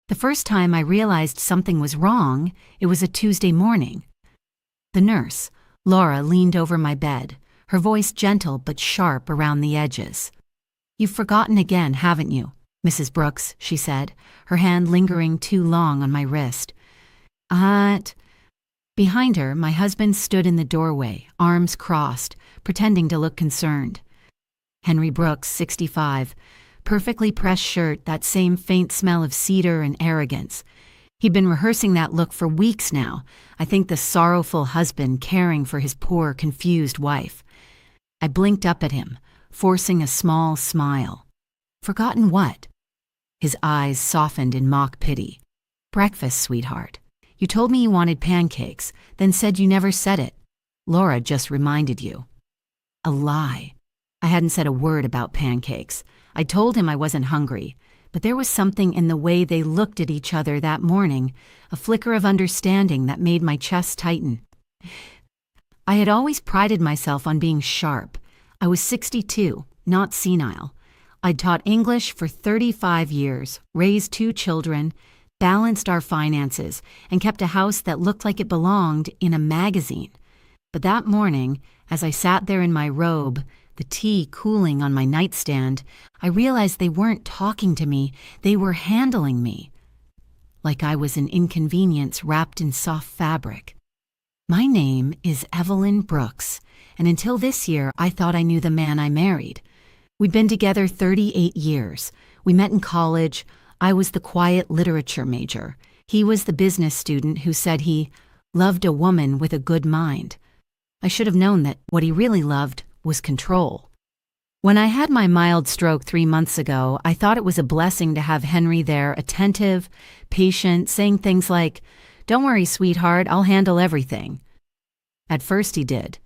The first time I realized something was wrong, it was a Tuesday morning. The nurse, Laura, leaned over my bed, her voice gentle but sharp around the edges. "You've forgotten again, haven't you, Mrs. Brooks?" she said, her hand lingering too long on my wrist. Behind her, my husband stood in the doorway, arms crossed, pretending to look concerned. Henry Brooks, 65, perfectly pressed shirt, that same faint smell of cedar and arrogance. He'd been rehearsing that look for weeks now, I think the sorrowful husband caring for his poor, confused wife. I blinked up at him, forcing a small smile. Forgotten what? His eyes softened in mock pity. "Breakfast, sweetheart. You told me you wanted pancakes, then said you never said it. Laura just reminded you." A lie. I hadn't said a word about pancakes. I told him I wasn't hungry, but there was something in the way they looked at each other that morning, a flicker of understanding that made my chest tighten. I had always prided myself on being sharp. I was 62, not senile. I'd taught English for 35 years, raised 2 children, balanced our finances, and kept a house that looked like it belonged in a magazine. But that morning, as I sat there in my robe, the tea cooling on my nightstand, I realized they weren't talking to me, they were handling me. Like I was an inconvenience wrapped in soft fabric. My name is Evelyn Brooks, and until this year I thought I knew the man I married. We'd been together 38 years. We met in college. I was the quiet literature major. He was the business student who said he loved a woman with a good mind. I should have known that what he really loved was control. When I had my mild stroke 3 months ago, I thought it was a blessing to have Henry there, attentive, patient, saying things like, "Don't worry, sweetheart, I'll handle everything." At first he did.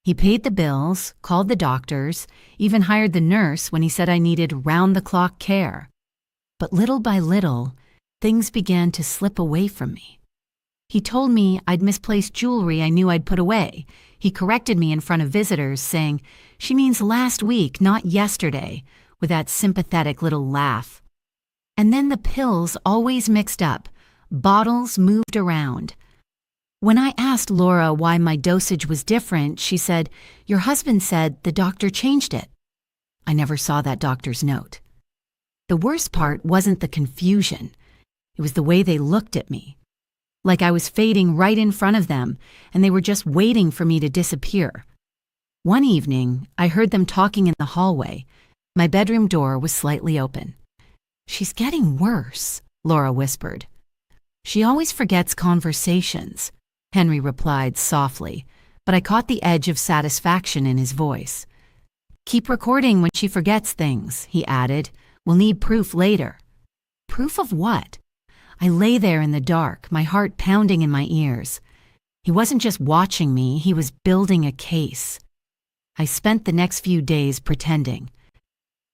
He paid the bills, called the doctors, even hired the nurse when he said I needed round-the-clock care. But little by little, things began to slip away from me. He told me I'd misplaced jewelry I knew I'd put away. He corrected me in front of visitors, saying, "She means last week, not yesterday," with that sympathetic little laugh. And then the pills always mixed up, bottles moved around. When I asked Laura why my dosage was different, she said, "Your husband said the doctor changed it." I never saw that doctor's note. The worst part wasn't the confusion. It was the way they looked at me. Like I was fading right in front of them, and they were just waiting for me to disappear. One evening, I heard them talking in the hallway. My bedroom door was slightly open. "She's getting worse," Laura whispered. "She always forgets conversations," Henry replied softly, but I caught the edge of satisfaction in his voice. "Keep recording when she forgets things," he added. "We'll need proof later." Proof of what? I lay there in the dark, my heart pounding in my ears. He wasn't just watching me, he was building a case. I spent the next few days pretending.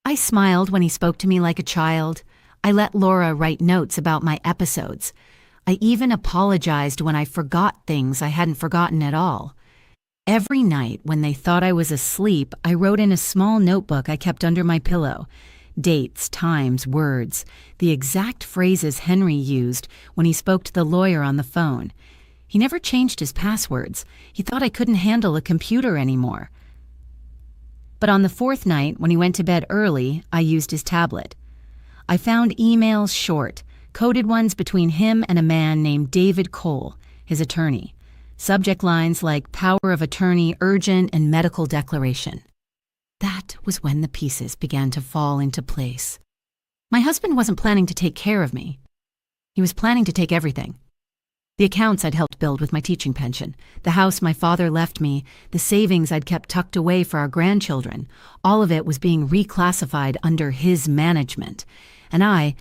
I smiled when he spoke to me like a child. I let Laura write notes about my episodes. I even apologized when I forgot things I hadn't forgotten at all. Every night when they thought I was asleep, I wrote in a small notebook I kept under my pillow. Dates, times, words, the exact phrases Henry used when he spoke to the lawyer on the phone. He never changed his passwords. He thought I couldn't handle a computer anymore. But on the 4th night, when he went to bed early, I used his tablet. I found emails short, coded ones between him and a man named David Cole, his attorney. Subject lines like power of attorney, urgent, and medical declaration. That was when the pieces began to fall into place. My husband wasn't planning to take care of me. He was planning to take everything. The accounts I'd helped build with my teaching pension, the house my father left me, the savings I'd kept tucked away for our grandchildren, all of it was being reclassified under his management. And I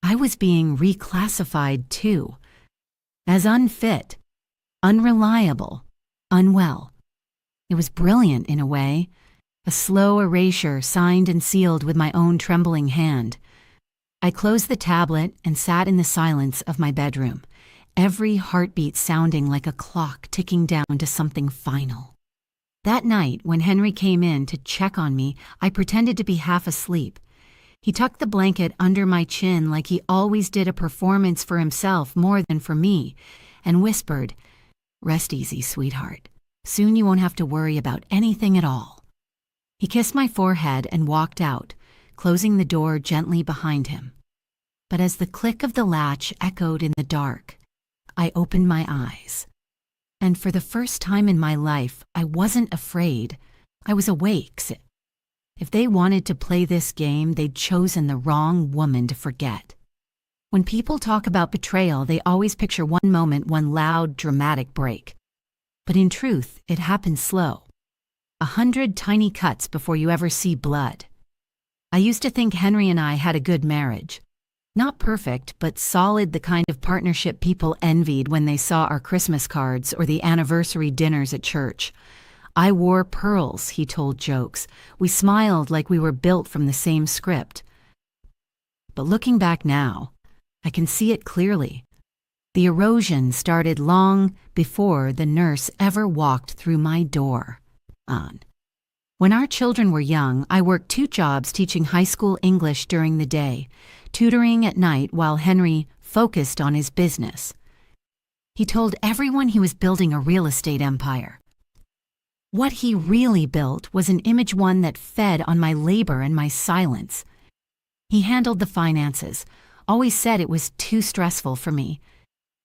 was being reclassified too. As unfit, unreliable, unwell. It was brilliant in a way. A slow erasure signed and sealed with my own trembling hand. I closed the tablet and sat in the silence of my bedroom, every heartbeat sounding like a clock ticking down to something final. That night, when Henry came in to check on me, I pretended to be half asleep. He tucked the blanket under my chin like he always did a performance for himself more than for me, and whispered, "Rest easy, sweetheart. Soon you won't have to worry about anything at all." He kissed my forehead and walked out, closing the door gently behind him. But as the click of the latch echoed in the dark, I opened my eyes. And for the first time in my life, I wasn't afraid. I was awake. If they wanted to play this game, they'd chosen the wrong woman to forget. When people talk about betrayal, they always picture one moment, one loud, dramatic break. But in truth, it happens slow. 100 tiny cuts before you ever see blood. I used to think Henry and I had a good marriage. Not perfect, but solid, the kind of partnership people envied when they saw our Christmas cards or the anniversary dinners at church. I wore pearls, he told jokes. We smiled like we were built from the same script. But looking back now, I can see it clearly. The erosion started long before the nurse ever walked through my door. When our children were young, I worked 2 jobs teaching high school English during the day, tutoring at night while Henry focused on his business. He told everyone he was building a real estate empire. What he really built was an image one that fed on my labor and my silence. He handled the finances, always said it was too stressful for me.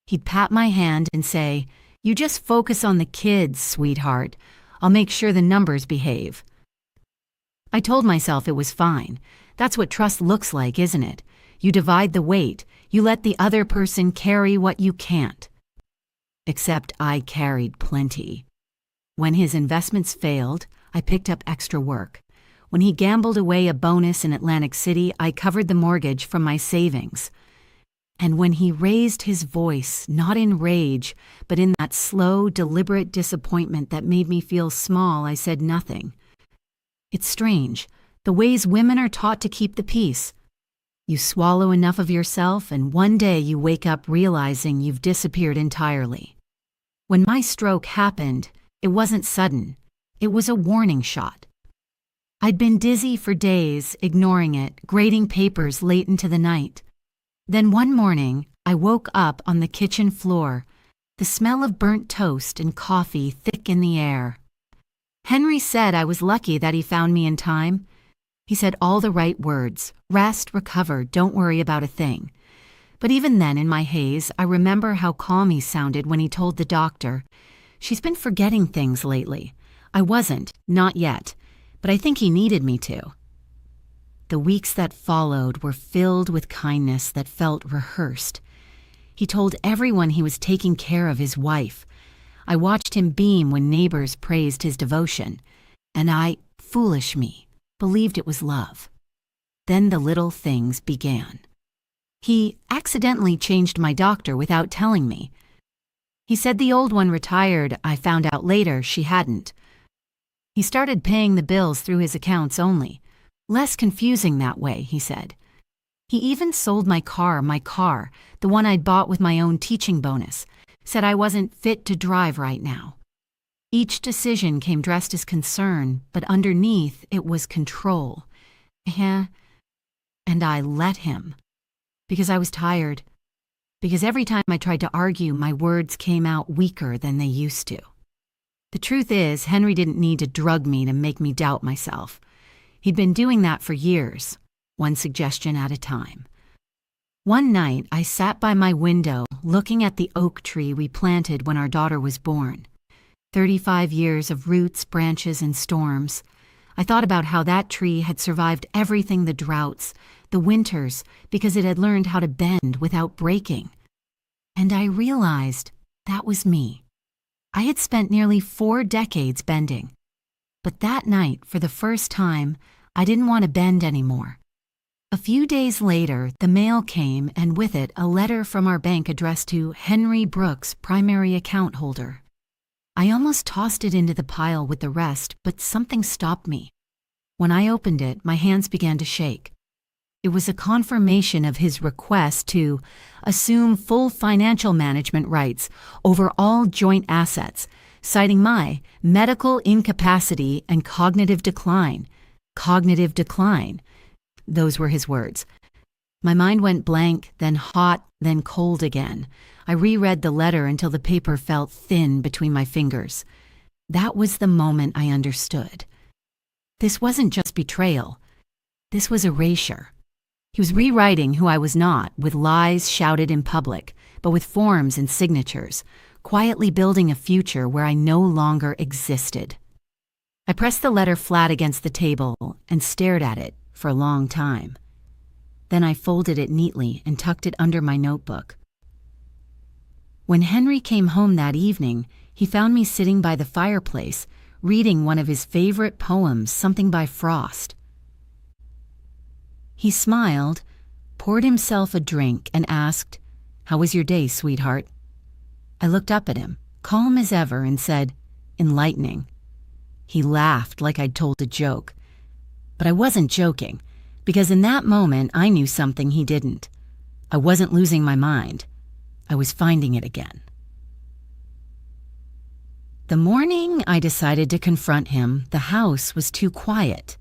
He'd pat my hand and say, "You just focus on the kids, sweetheart. I'll make sure the numbers behave." I told myself it was fine. That's what trust looks like, isn't it? You divide the weight. You let the other person carry what you can't. Except I carried plenty. When his investments failed, I picked up extra work. When he gambled away a bonus in Atlantic City, I covered the mortgage from my savings. And when he raised his voice, not in rage, but in that slow, deliberate disappointment that made me feel small, I said nothing. It's strange, the ways women are taught to keep the peace. You swallow enough of yourself, and one day you wake up realizing you've disappeared entirely. When my stroke happened, it wasn't sudden. It was a warning shot. I'd been dizzy for days, ignoring it, grading papers late into the night. Then one morning, I woke up on the kitchen floor, the smell of burnt toast and coffee thick in the air. Henry said I was lucky that he found me in time. He said all the right words: rest, recover, don't worry about a thing. But even then, in my haze, I remember how calm he sounded when he told the doctor, "She's been forgetting things lately." I wasn't, not yet, but I think he needed me to. The weeks that followed were filled with kindness that felt rehearsed. He told everyone he was taking care of his wife. I watched him beam when neighbors praised his devotion, and I, foolish me, believed it was love. Then the little things began. He accidentally changed my doctor without telling me. He said the old one retired. I found out later she hadn't. He started paying the bills through his accounts only. Less confusing that way, he said. He even sold my car, the one I'd bought with my own teaching bonus, said I wasn't fit to drive right now. Each decision came dressed as concern, but underneath it was control. And I let him. Because I was tired. Because every time I tried to argue, my words came out weaker than they used to. The truth is, Henry didn't need to drug me to make me doubt myself. He'd been doing that for years, one suggestion at a time. One night, I sat by my window, looking at the oak tree we planted when our daughter was born. 35 years of roots, branches, and storms. I thought about how that tree had survived everything, the droughts, the winters, because it had learned how to bend without breaking. And I realized that was me. I had spent nearly 4 decades bending. But that night, for the first time, I didn't want to bend anymore. A few days later, the mail came, and with it, a letter from our bank addressed to Henry Brooks, primary account holder. I almost tossed it into the pile with the rest, but something stopped me. When I opened it, my hands began to shake. It was a confirmation of his request to assume full financial management rights over all joint assets, citing my medical incapacity and cognitive decline. Cognitive decline. Those were his words. My mind went blank, then hot, then cold again. I reread the letter until the paper felt thin between my fingers. That was the moment I understood. This wasn't just betrayal. This was erasure. He was rewriting who I was not, with lies shouted in public, but with forms and signatures, quietly building a future where I no longer existed. I pressed the letter flat against the table and stared at it for a long time. Then I folded it neatly and tucked it under my notebook. When Henry came home that evening, he found me sitting by the fireplace, reading one of his favorite poems, something by Frost. He smiled, poured himself a drink, and asked, "How was your day, sweetheart?" I looked up at him, calm as ever, and said, "Enlightening." He laughed like I'd told a joke. But I wasn't joking, because in that moment I knew something he didn't. I wasn't losing my mind. I was finding it again. The morning I decided to confront him, the house was too quiet.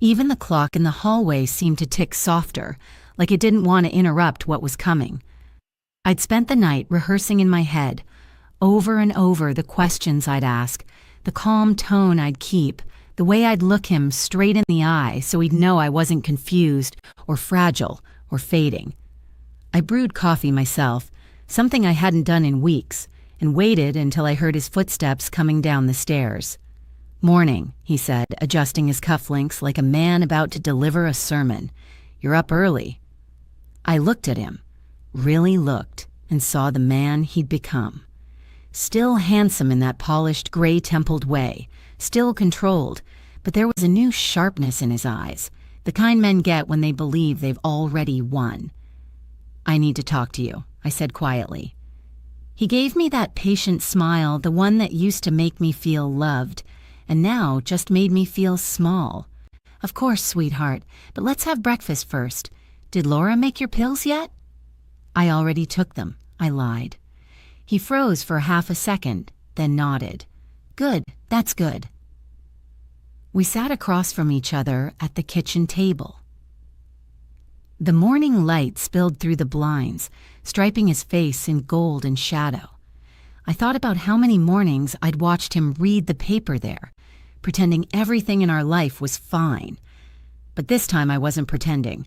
Even the clock in the hallway seemed to tick softer, like it didn't want to interrupt what was coming. I'd spent the night rehearsing in my head, over and over, the questions I'd ask, the calm tone I'd keep, the way I'd look him straight in the eye so he'd know I wasn't confused or fragile or fading. I brewed coffee myself, something I hadn't done in weeks, and waited until I heard his footsteps coming down the stairs. "Morning," he said, adjusting his cufflinks like a man about to deliver a sermon. "You're up early." I looked at him, really looked, and saw the man he'd become. Still handsome in that polished, gray-templed way, still controlled, but there was a new sharpness in his eyes, the kind men get when they believe they've already won. "I need to talk to you," I said quietly. He gave me that patient smile, the one that used to make me feel loved, and now just made me feel small. "Of course, sweetheart, but let's have breakfast first. Did Laura make your pills yet?" "I already took them," I lied. He froze for half a second, then nodded. "Good, that's good." We sat across from each other at the kitchen table. The morning light spilled through the blinds, striping his face in gold and shadow. I thought about how many mornings I'd watched him read the paper there, pretending everything in our life was fine. But this time I wasn't pretending.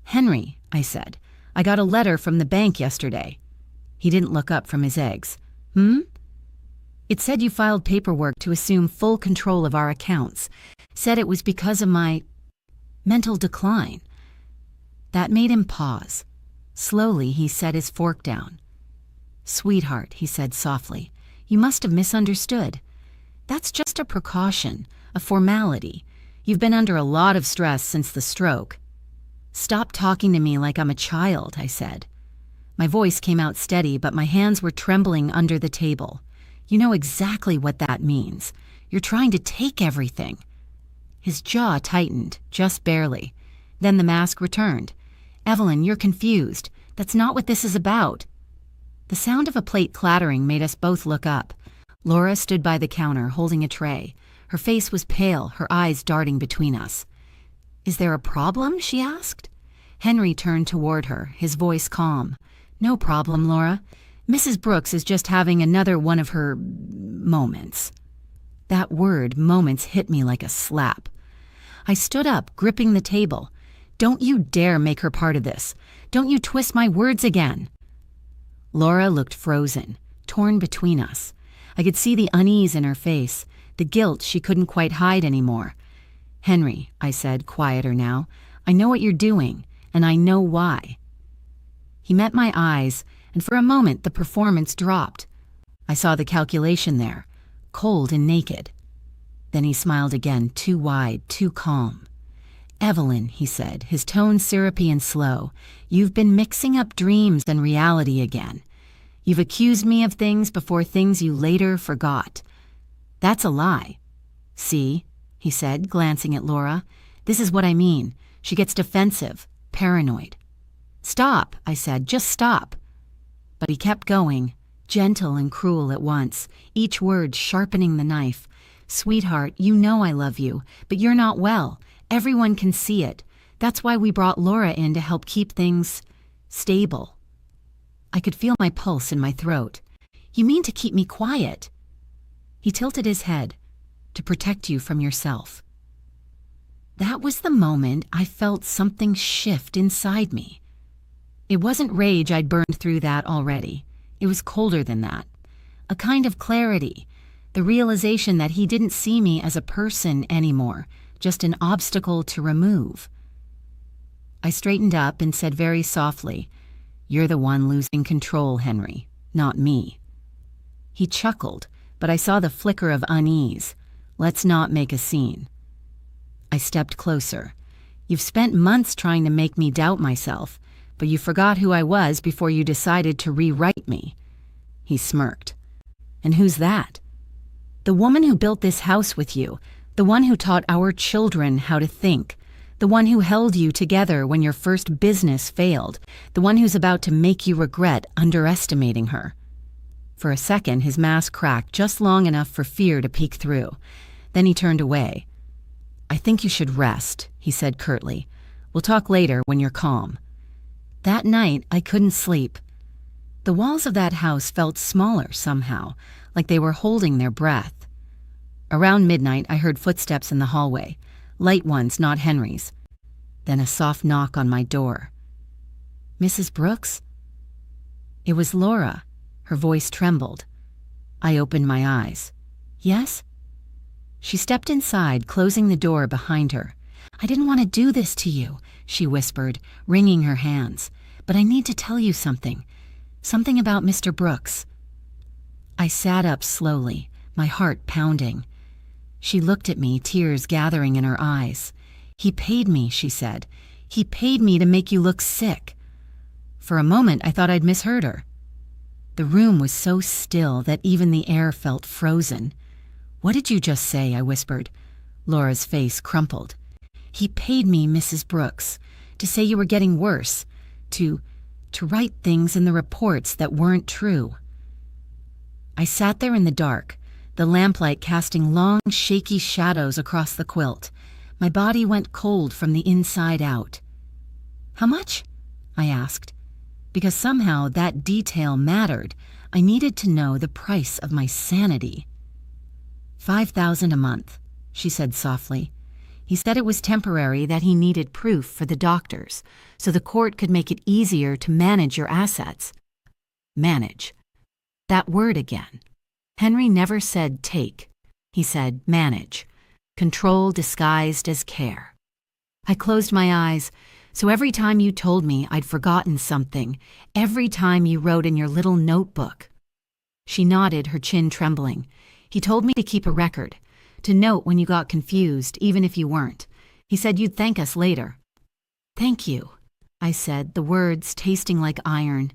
"Henry," I said, "I got a letter from the bank yesterday." He didn't look up from his eggs. "It said you filed paperwork to assume full control of our accounts. Said it was because of my mental decline." That made him pause. Slowly, he set his fork down. "Sweetheart," he said softly, "you must have misunderstood. That's just a precaution, a formality. You've been under a lot of stress since the stroke." "Stop talking to me like I'm a child," I said. My voice came out steady, but my hands were trembling under the table. "You know exactly what that means. You're trying to take everything." His jaw tightened, just barely. Then the mask returned. "Evelyn, you're confused. That's not what this is about." The sound of a plate clattering made us both look up. Laura stood by the counter, holding a tray. Her face was pale, her eyes darting between us. "Is there a problem?" she asked. Henry turned toward her, his voice calm. "No problem, Laura. Mrs. Brooks is just having another one of her moments." That word, moments, hit me like a slap. I stood up, gripping the table. "Don't you dare make her part of this. Don't you twist my words again." Laura looked frozen, torn between us. I could see the unease in her face, the guilt she couldn't quite hide anymore. "Henry," I said, quieter now, "I know what you're doing, and I know why." He met my eyes, and for a moment the performance dropped. I saw the calculation there, cold and naked. Then he smiled again, too wide, too calm. "Evelyn," he said, his tone syrupy and slow, "you've been mixing up dreams and reality again. You've accused me of things before things you later forgot. That's a lie." "See," he said, glancing at Laura, "this is what I mean. She gets defensive, paranoid." "Stop," I said, "just stop." But he kept going, gentle and cruel at once, each word sharpening the knife. "Sweetheart, you know I love you, but you're not well, Everyone can see it. That's why we brought Laura in to help keep things stable. I could feel my pulse in my throat. You mean to keep me quiet? He tilted his head. To protect you from yourself. That was the moment I felt something shift inside me. It wasn't rage, I'd burned through that already. It was colder than that. A kind of clarity, the realization that he didn't see me as a person anymore, just an obstacle to remove. I straightened up and said very softly, "You're the one losing control, Henry, not me." He chuckled, but I saw the flicker of unease. Let's not make a scene. I stepped closer. You've spent months trying to make me doubt myself, but you forgot who I was before you decided to rewrite me. He smirked. And who's that? The woman who built this house with you, the one who taught our children how to think, the one who held you together when your first business failed, the one who's about to make you regret underestimating her. For a second, his mask cracked just long enough for fear to peek through. Then he turned away. I think you should rest, he said curtly. We'll talk later when you're calm. That night, I couldn't sleep. The walls of that house felt smaller somehow, like they were holding their breath. Around midnight, I heard footsteps in the hallway, light ones, not Henry's. Then a soft knock on my door. Mrs. Brooks? It was Laura. Her voice trembled. I opened my eyes. Yes? She stepped inside, closing the door behind her. I didn't want to do this to you, she whispered, wringing her hands. But I need to tell you something. Something about Mr. Brooks. I sat up slowly, my heart pounding. She looked at me, tears gathering in her eyes. He paid me, she said. He paid me to make you look sick. For a moment, I thought I'd misheard her. The room was so still that even the air felt frozen. What did you just say? I whispered. Laura's face crumpled. He paid me, Mrs. Brooks, to say you were getting worse, to write things in the reports that weren't true. I sat there in the dark, the lamplight casting long, shaky shadows across the quilt. My body went cold from the inside out. How much? I asked. Because somehow that detail mattered. I needed to know the price of my sanity. $5,000 a month, she said softly. He said it was temporary, that he needed proof for the doctors, so the court could make it easier to manage your assets. Manage. That word again. Henry never said take. He said manage. Control disguised as care. I closed my eyes. So every time you told me I'd forgotten something, every time you wrote in your little notebook. She nodded, her chin trembling. He told me to keep a record, to note when you got confused, even if you weren't. He said you'd thank us later. Thank you, I said, the words tasting like iron.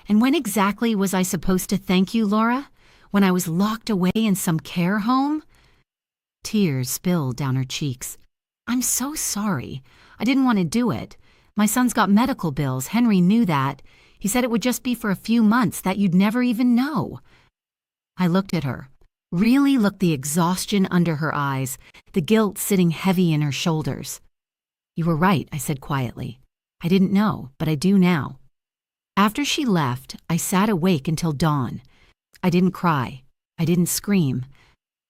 And when exactly was I supposed to thank you, Laura? When I was locked away in some care home? Tears spilled down her cheeks. I'm so sorry. I didn't want to do it. My son's got medical bills. Henry knew that. He said it would just be for a few months, that you'd never even know. I looked at her, really looked the exhaustion under her eyes, the guilt sitting heavy in her shoulders. You were right, I said quietly. I didn't know, but I do now. After she left, I sat awake until dawn. I didn't cry. I didn't scream.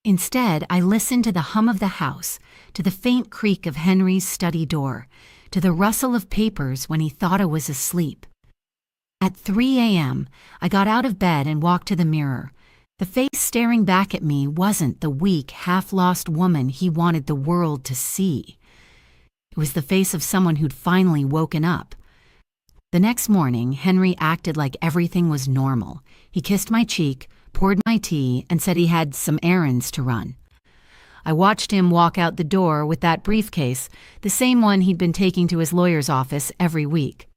Instead, I listened to the hum of the house, to the faint creak of Henry's study door, to the rustle of papers when he thought I was asleep. At 3 a.m., I got out of bed and walked to the mirror. The face staring back at me wasn't the weak, half-lost woman he wanted the world to see. It was the face of someone who'd finally woken up. The next morning, Henry acted like everything was normal. He kissed my cheek, poured my tea, and said he had some errands to run. I watched him walk out the door with that briefcase, the same one he'd been taking to his lawyer's office every week.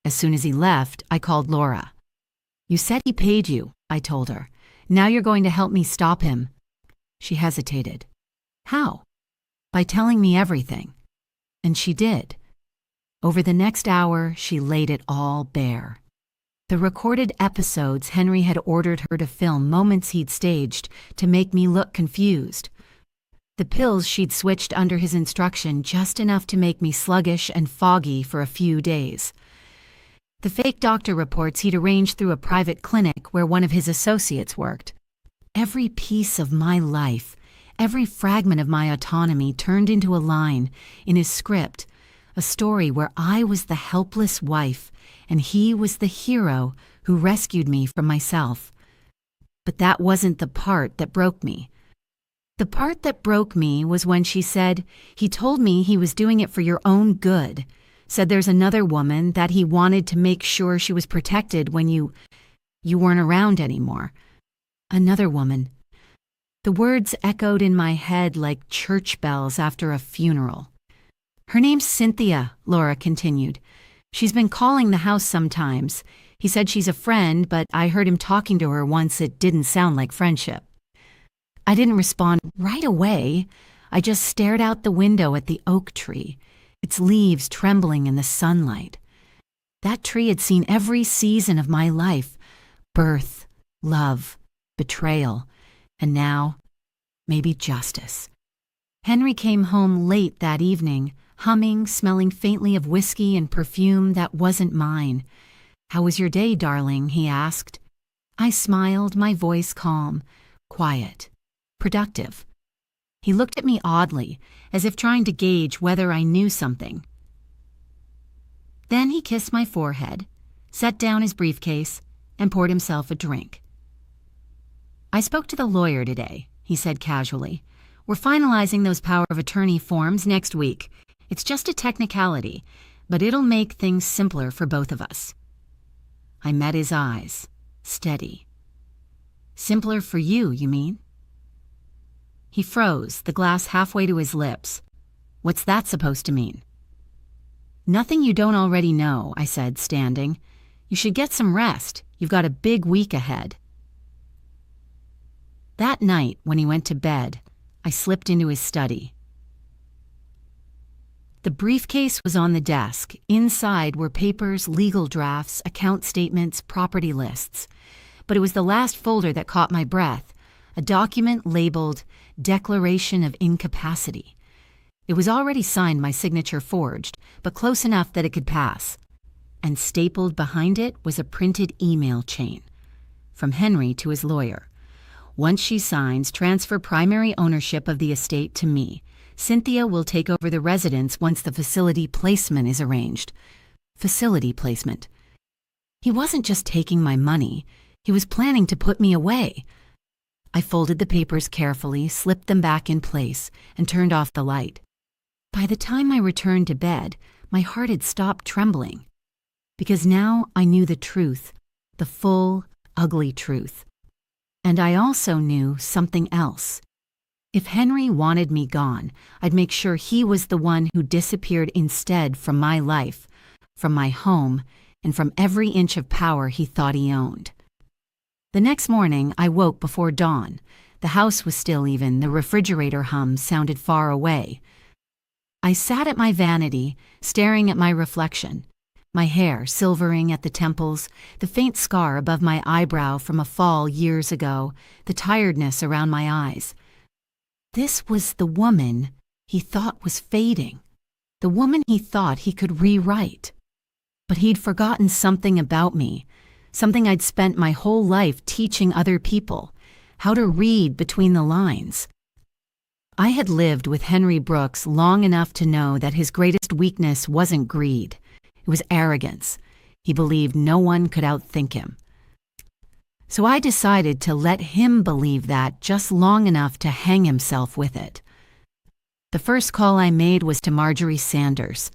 As soon as he left, I called Laura. You said he paid you, I told her. Now you're going to help me stop him. She hesitated. How? By telling me everything. And she did. Over the next hour, she laid it all bare. The recorded episodes Henry had ordered her to film, moments he'd staged to make me look confused. The pills she'd switched under his instruction just enough to make me sluggish and foggy for a few days. The fake doctor reports he'd arranged through a private clinic where one of his associates worked. Every piece of my life, every fragment of my autonomy turned into a line in his script, a story where I was the helpless wife and he was the hero who rescued me from myself. But that wasn't the part that broke me. The part that broke me was when she said, "He told me he was doing it for your own good. Said there's another woman that he wanted to make sure she was protected when you weren't around anymore." Another woman. The words echoed in my head like church bells after a funeral. "Her name's Cynthia," Laura continued. "She's been calling the house sometimes. He said she's a friend, but I heard him talking to her once. It didn't sound like friendship." I didn't respond right away. I just stared out the window at the oak tree, its leaves trembling in the sunlight. That tree had seen every season of my life: birth, love, betrayal, and now, maybe justice. Henry came home late that evening, humming, smelling faintly of whiskey and perfume that wasn't mine. "How was your day, darling?" he asked. I smiled, my voice calm, quiet, productive. He looked at me oddly, as if trying to gauge whether I knew something. Then he kissed my forehead, set down his briefcase, and poured himself a drink. "I spoke to the lawyer today," he said casually. "We're finalizing those power of attorney forms next week. It's just a technicality, but it'll make things simpler for both of us." I met his eyes, steady. "Simpler for you, you mean?" He froze, the glass halfway to his lips. "What's that supposed to mean?" "Nothing you don't already know," I said, standing. "You should get some rest. You've got a big week ahead." That night, when he went to bed, I slipped into his study. The briefcase was on the desk. Inside were papers, legal drafts, account statements, property lists. But it was the last folder that caught my breath, a document labeled Declaration of Incapacity. It was already signed, my signature forged, but close enough that it could pass. And stapled behind it was a printed email chain. From Henry to his lawyer. "Once she signs, transfer primary ownership of the estate to me. Cynthia will take over the residence once the facility placement is arranged." Facility placement. He wasn't just taking my money. He was planning to put me away. I folded the papers carefully, slipped them back in place, and turned off the light. By the time I returned to bed, my heart had stopped trembling. Because now I knew the truth, the full, ugly truth. And I also knew something else. If Henry wanted me gone, I'd make sure he was the one who disappeared instead from my life, from my home, and from every inch of power he thought he owned. The next morning, I woke before dawn. The house was still even, the refrigerator hum sounded far away. I sat at my vanity, staring at my reflection. My hair silvering at the temples, the faint scar above my eyebrow from a fall years ago, the tiredness around my eyes. This was the woman he thought was fading, the woman he thought he could rewrite. But he'd forgotten something about me, something I'd spent my whole life teaching other people, how to read between the lines. I had lived with Henry Brooks long enough to know that his greatest weakness wasn't greed. It was arrogance. He believed no one could outthink him. So I decided to let him believe that just long enough to hang himself with it. The first call I made was to Marjorie Sanders.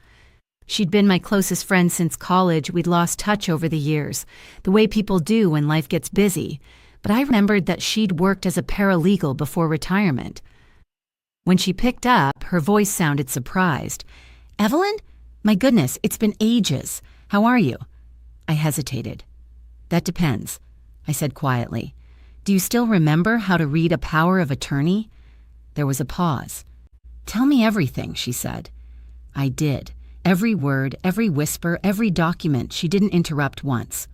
She'd been my closest friend since college. We'd lost touch over the years, the way people do when life gets busy. But I remembered that she'd worked as a paralegal before retirement. When she picked up, her voice sounded surprised. "Evelyn? My goodness, it's been ages. How are you?" I hesitated. "That depends," I said quietly. "Do you still remember how to read a power of attorney?" There was a pause. "Tell me everything," she said. I did. Every word, every whisper, every document. She didn't interrupt once.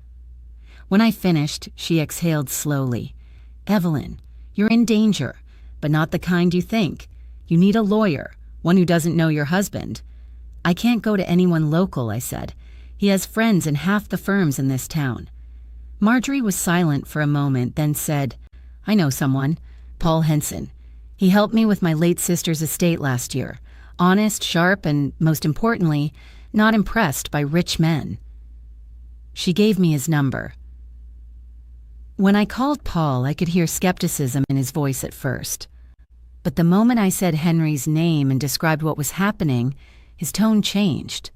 When I finished, she exhaled slowly. "Evelyn, you're in danger, but not the kind you think. You need a lawyer, one who doesn't know your husband. I can't go to anyone local, I said. He has friends in half the firms in this town. Marjorie was silent for a moment, then said, I know someone, Paul Henson. He helped me with my late sister's estate last year. Honest, sharp, and, most importantly, not impressed by rich men. She gave me his number. When I called Paul, I could hear skepticism in his voice at first. But the moment I said Henry's name and described what was happening, his tone changed.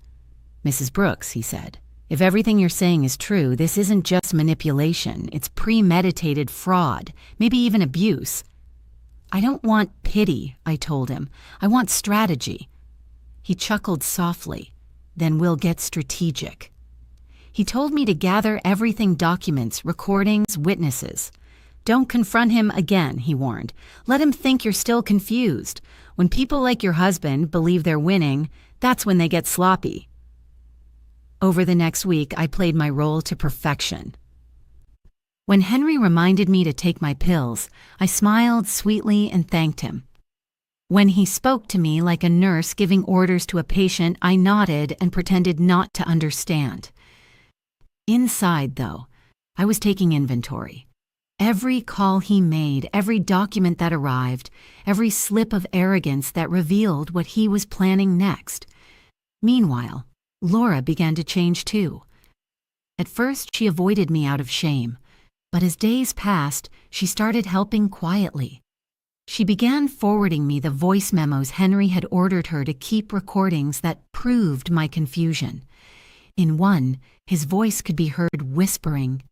Mrs. Brooks, he said, if everything you're saying is true, this isn't just manipulation. It's premeditated fraud, maybe even abuse. I don't want pity, I told him. I want strategy. He chuckled softly. Then we'll get strategic. He told me to gather everything: documents, recordings, witnesses. Don't confront him again, he warned. Let him think you're still confused. When people like your husband believe they're winning, that's when they get sloppy. Over the next week, I played my role to perfection. When Henry reminded me to take my pills, I smiled sweetly and thanked him. When he spoke to me like a nurse giving orders to a patient, I nodded and pretended not to understand. Inside, though, I was taking inventory. Every call he made, every document that arrived, every slip of arrogance that revealed what he was planning next. Meanwhile, Laura began to change too. At first, she avoided me out of shame, but as days passed, she started helping quietly. She began forwarding me the voice memos Henry had ordered her to keep, recordings that proved my confusion. In one, his voice could be heard whispering,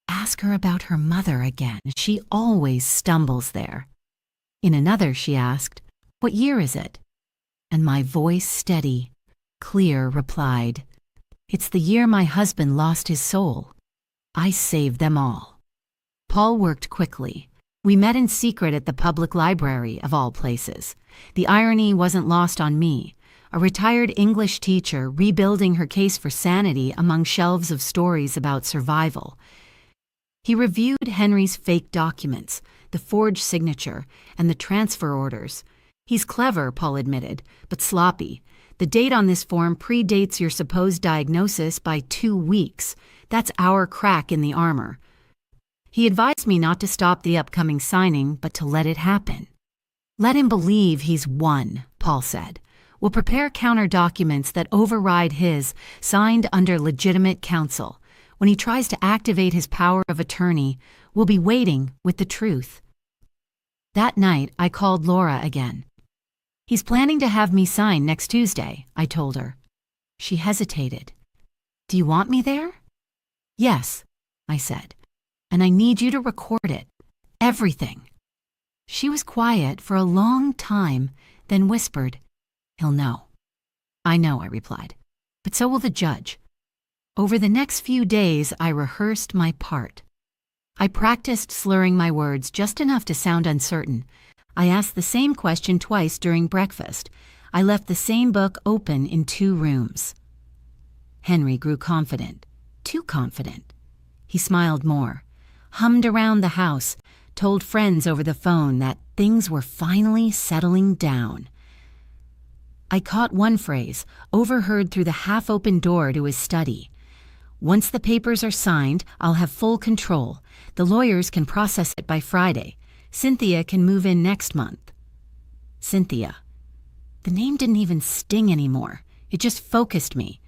"Ask her about her mother again. She always stumbles there." In another, she asked, "What year is it?" And my voice, steady, clear, replied, "It's the year my husband lost his soul. I saved them all." Paul worked quickly. We met in secret at the public library, of all places. The irony wasn't lost on me. A retired English teacher rebuilding her case for sanity among shelves of stories about survival. He reviewed Henry's fake documents, the forged signature, and the transfer orders. He's clever, Paul admitted, but sloppy. The date on this form predates your supposed diagnosis by 2 weeks. That's our crack in the armor. He advised me not to stop the upcoming signing, but to let it happen. Let him believe he's won, Paul said. We'll prepare counter documents that override his, signed under legitimate counsel. When he tries to activate his power of attorney, we'll be waiting with the truth. That night, I called Laura again. He's planning to have me sign next Tuesday, I told her. She hesitated. Do you want me there? Yes, I said. And I need you to record it. Everything. She was quiet for a long time, then whispered, He'll know. I know, I replied. But so will the judge. Over the next few days, I rehearsed my part. I practiced slurring my words just enough to sound uncertain. I asked the same question twice during breakfast. I left the same book open in 2 rooms. Henry grew confident, too confident. He smiled more, hummed around the house, told friends over the phone that things were finally settling down. I caught one phrase, overheard through the half-open door to his study. Once the papers are signed, I'll have full control. The lawyers can process it by Friday. Cynthia can move in next month. Cynthia. The name didn't even sting anymore. It just focused me.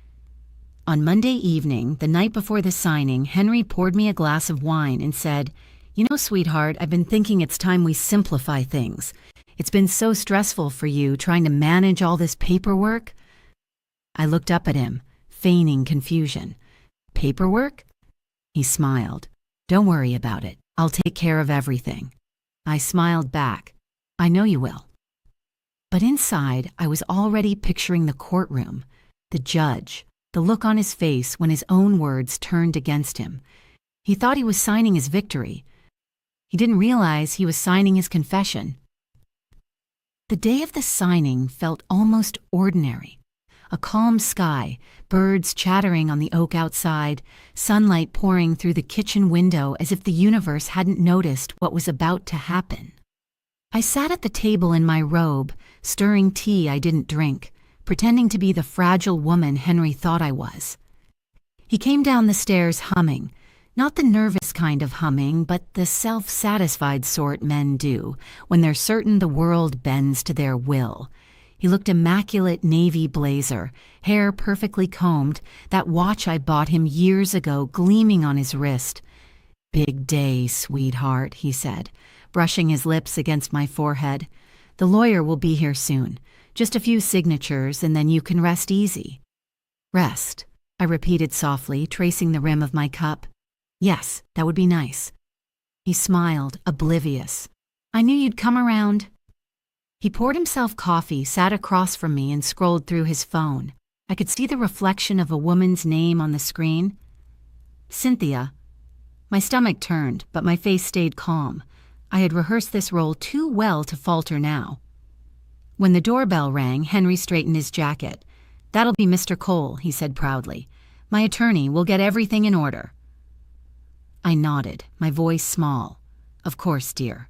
On Monday evening, the night before the signing, Henry poured me a glass of wine and said, You know, sweetheart, I've been thinking it's time we simplify things. It's been so stressful for you trying to manage all this paperwork. I looked up at him, feigning confusion. Paperwork? He smiled. Don't worry about it. I'll take care of everything. I smiled back. I know you will. But inside, I was already picturing the courtroom, the judge, the look on his face when his own words turned against him. He thought he was signing his victory. He didn't realize he was signing his confession. The day of the signing felt almost ordinary. A calm sky, birds chattering on the oak outside, sunlight pouring through the kitchen window as if the universe hadn't noticed what was about to happen. I sat at the table in my robe, stirring tea I didn't drink, pretending to be the fragile woman Henry thought I was. He came down the stairs humming, not the nervous kind of humming, but the self-satisfied sort men do when they're certain the world bends to their will. He looked immaculate navy blazer, hair perfectly combed, that watch I bought him years ago gleaming on his wrist. "Big day, sweetheart," he said, brushing his lips against my forehead. "The lawyer will be here soon. Just a few signatures, and then you can rest easy." "Rest," I repeated softly, tracing the rim of my cup. "Yes, that would be nice." He smiled, oblivious. "I knew you'd come around." He poured himself coffee, sat across from me, and scrolled through his phone. I could see the reflection of a woman's name on the screen. "Cynthia." My stomach turned, but my face stayed calm. I had rehearsed this role too well to falter now. When the doorbell rang, Henry straightened his jacket. "That'll be Mr. Cole," he said proudly. "My attorney will get everything in order." I nodded, my voice small. "Of course, dear."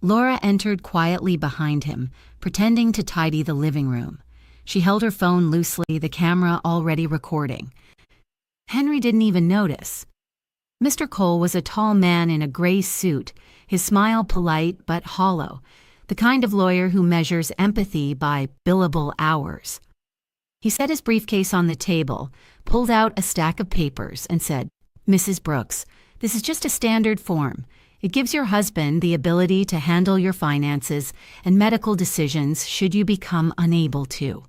Laura entered quietly behind him, pretending to tidy the living room. She held her phone loosely, the camera already recording. Henry didn't even notice. Mr. Cole was a tall man in a gray suit, his smile polite but hollow, the kind of lawyer who measures empathy by billable hours. He set his briefcase on the table, pulled out a stack of papers, and said, "Mrs. Brooks, this is just a standard form. It gives your husband the ability to handle your finances and medical decisions should you become unable to."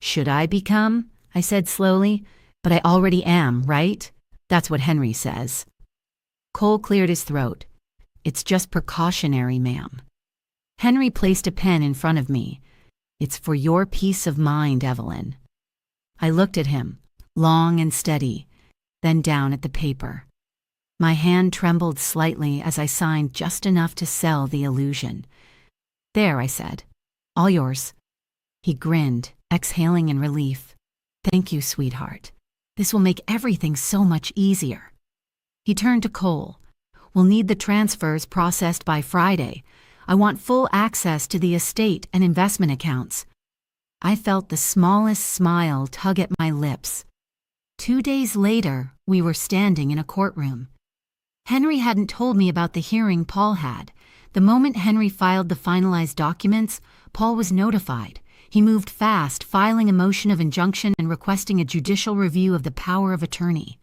"Should I become?" I said slowly. "But I already am, right? That's what Henry says." Cole cleared his throat. "It's just precautionary, ma'am." Henry placed a pen in front of me. "It's for your peace of mind, Evelyn." I looked at him, long and steady, then down at the paper. My hand trembled slightly as I signed just enough to sell the illusion. "There," I said. "All yours." He grinned, exhaling in relief. "Thank you, sweetheart. This will make everything so much easier." He turned to Cole. "We'll need the transfers processed by Friday. I want full access to the estate and investment accounts." I felt the smallest smile tug at my lips. 2 days later, we were standing in a courtroom. Henry hadn't told me about the hearing Paul had. The moment Henry filed the finalized documents, Paul was notified. He moved fast, filing a motion of injunction and requesting a judicial review of the power of attorney.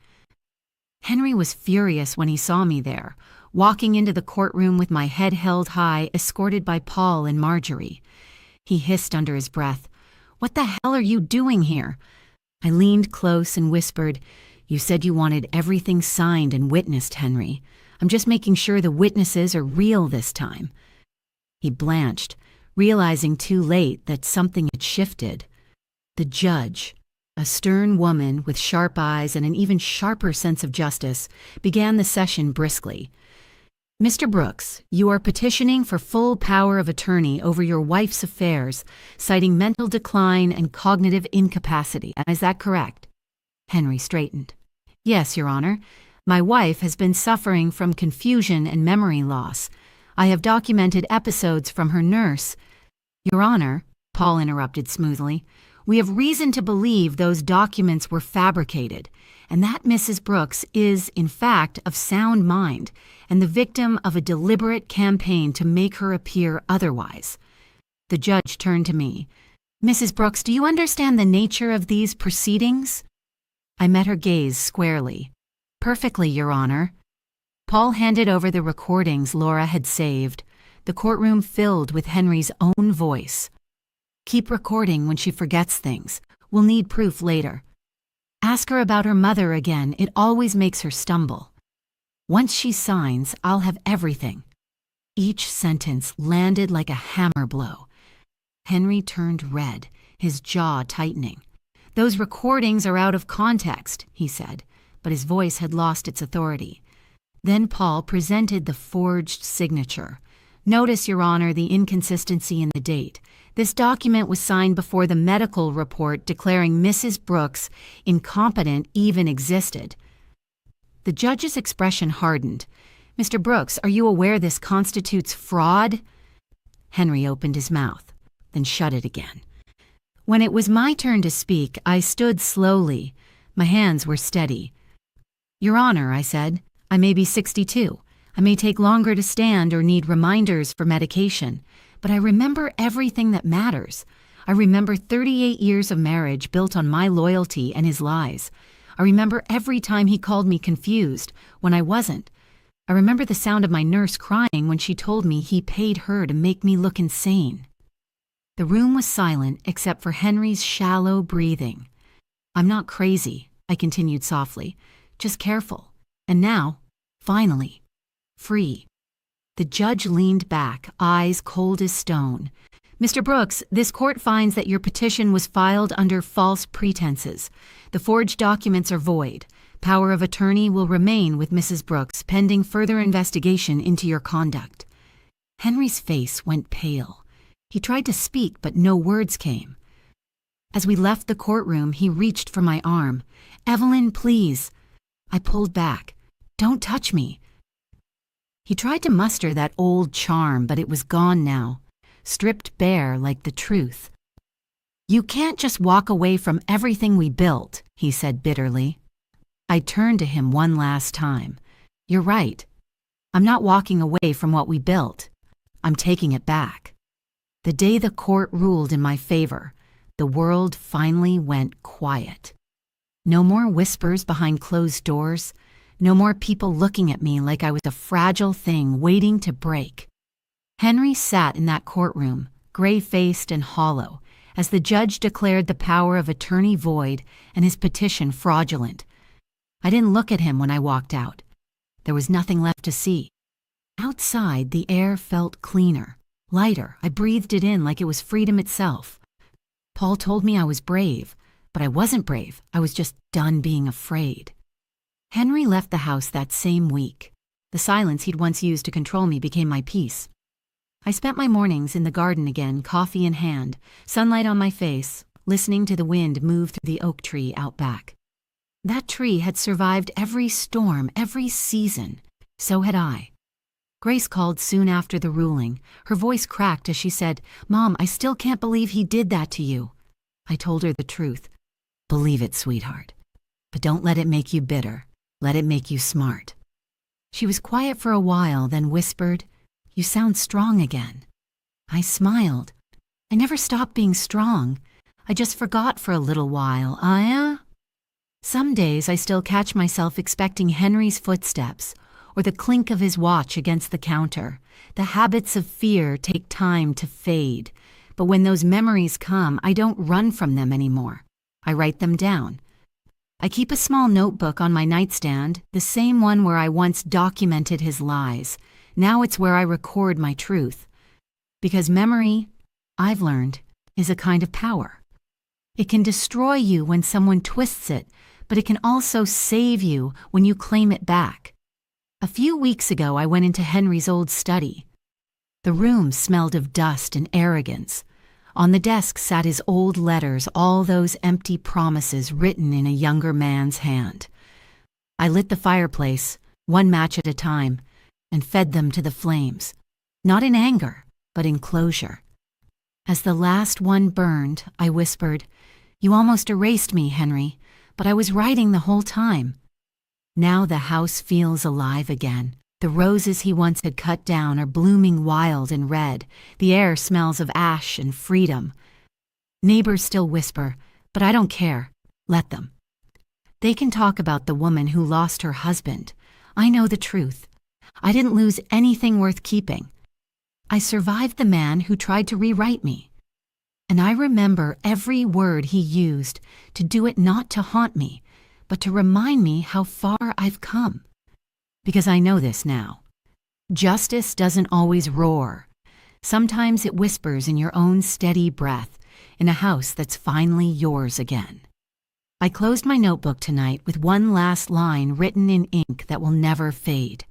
Henry was furious when he saw me there, walking into the courtroom with my head held high, escorted by Paul and Marjorie. He hissed under his breath, "What the hell are you doing here?" I leaned close and whispered, "You said you wanted everything signed and witnessed, Henry. I'm just making sure the witnesses are real this time." He blanched, realizing too late that something had shifted. The judge, a stern woman with sharp eyes and an even sharper sense of justice, began the session briskly. "Mr. Brooks, you are petitioning for full power of attorney over your wife's affairs, citing mental decline and cognitive incapacity. Is that correct?" Henry straightened. "Yes, Your Honor. My wife has been suffering from confusion and memory loss. I have documented episodes from her nurse." "Your Honor," Paul interrupted smoothly, "we have reason to believe those documents were fabricated, and that Mrs. Brooks is, in fact, of sound mind and the victim of a deliberate campaign to make her appear otherwise." The judge turned to me. "Mrs. Brooks, do you understand the nature of these proceedings?" I met her gaze squarely. "Perfectly, Your Honor." Paul handed over the recordings Laura had saved. The courtroom filled with Henry's own voice. "Keep recording when she forgets things. We'll need proof later. Ask her about her mother again. It always makes her stumble. Once she signs, I'll have everything." Each sentence landed like a hammer blow. Henry turned red, his jaw tightening. "Those recordings are out of context," he said, but his voice had lost its authority. Then Paul presented the forged signature. "Notice, Your Honor, the inconsistency in the date. This document was signed before the medical report declaring Mrs. Brooks incompetent even existed." The judge's expression hardened. Mr. Brooks, are you aware this constitutes fraud? Henry opened his mouth, then shut it again. When it was my turn to speak, I stood slowly. My hands were steady. Your Honor, I said, I may be 62. I may take longer to stand or need reminders for medication, but I remember everything that matters. I remember 38 years of marriage built on my loyalty and his lies. I remember every time he called me confused when I wasn't. I remember the sound of my nurse crying when she told me he paid her to make me look insane. The room was silent except for Henry's shallow breathing. I'm not crazy, I continued softly, just careful. And now, finally, free. The judge leaned back, eyes cold as stone. Mr. Brooks, this court finds that your petition was filed under false pretenses. The forged documents are void. Power of attorney will remain with Mrs. Brooks pending further investigation into your conduct. Henry's face went pale. He tried to speak, but no words came. As we left the courtroom, he reached for my arm. Evelyn, please. I pulled back. Don't touch me. He tried to muster that old charm, but it was gone now, stripped bare like the truth. You can't just walk away from everything we built, he said bitterly. I turned to him one last time. You're right. I'm not walking away from what we built. I'm taking it back. The day the court ruled in my favor, the world finally went quiet. No more whispers behind closed doors. No more people looking at me like I was a fragile thing waiting to break. Henry sat in that courtroom, gray-faced and hollow, as the judge declared the power of attorney void and his petition fraudulent. I didn't look at him when I walked out. There was nothing left to see. Outside, the air felt cleaner, lighter. I breathed it in like it was freedom itself. Paul told me I was brave, but I wasn't brave. I was just done being afraid. Henry left the house that same week. The silence he'd once used to control me became my peace. I spent my mornings in the garden again, coffee in hand, sunlight on my face, listening to the wind move through the oak tree out back. That tree had survived every storm, every season. So had I. Grace called soon after the ruling. Her voice cracked as she said, "Mom, I still can't believe he did that to you." I told her the truth. "Believe it, sweetheart. But don't let it make you bitter. Let it make you smart." She was quiet for a while, then whispered, "You sound strong again." I smiled. I never stopped being strong. I just forgot for a little while. Some days I still catch myself expecting Henry's footsteps or the clink of his watch against the counter. The habits of fear take time to fade. But when those memories come, I don't run from them anymore. I write them down. I keep a small notebook on my nightstand, the same one where I once documented his lies. Now it's where I record my truth. Because memory, I've learned, is a kind of power. It can destroy you when someone twists it, but it can also save you when you claim it back. A few weeks ago, I went into Henry's old study. The room smelled of dust and arrogance. On the desk sat his old letters, all those empty promises written in a younger man's hand. I lit the fireplace, one match at a time, and fed them to the flames, not in anger, but in closure. As the last one burned, I whispered, "You almost erased me, Henry, but I was writing the whole time." Now the house feels alive again. The roses he once had cut down are blooming wild and red. The air smells of ash and freedom. Neighbors still whisper, but I don't care. Let them. They can talk about the woman who lost her husband. I know the truth. I didn't lose anything worth keeping. I survived the man who tried to rewrite me. And I remember every word he used to do it not to haunt me, but to remind me how far I've come. Because I know this now. Justice doesn't always roar. Sometimes it whispers in your own steady breath, in a house that's finally yours again. I closed my notebook tonight with one last line written in ink that will never fade.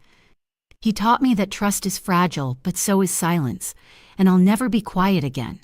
He taught me that trust is fragile, but so is silence, and I'll never be quiet again.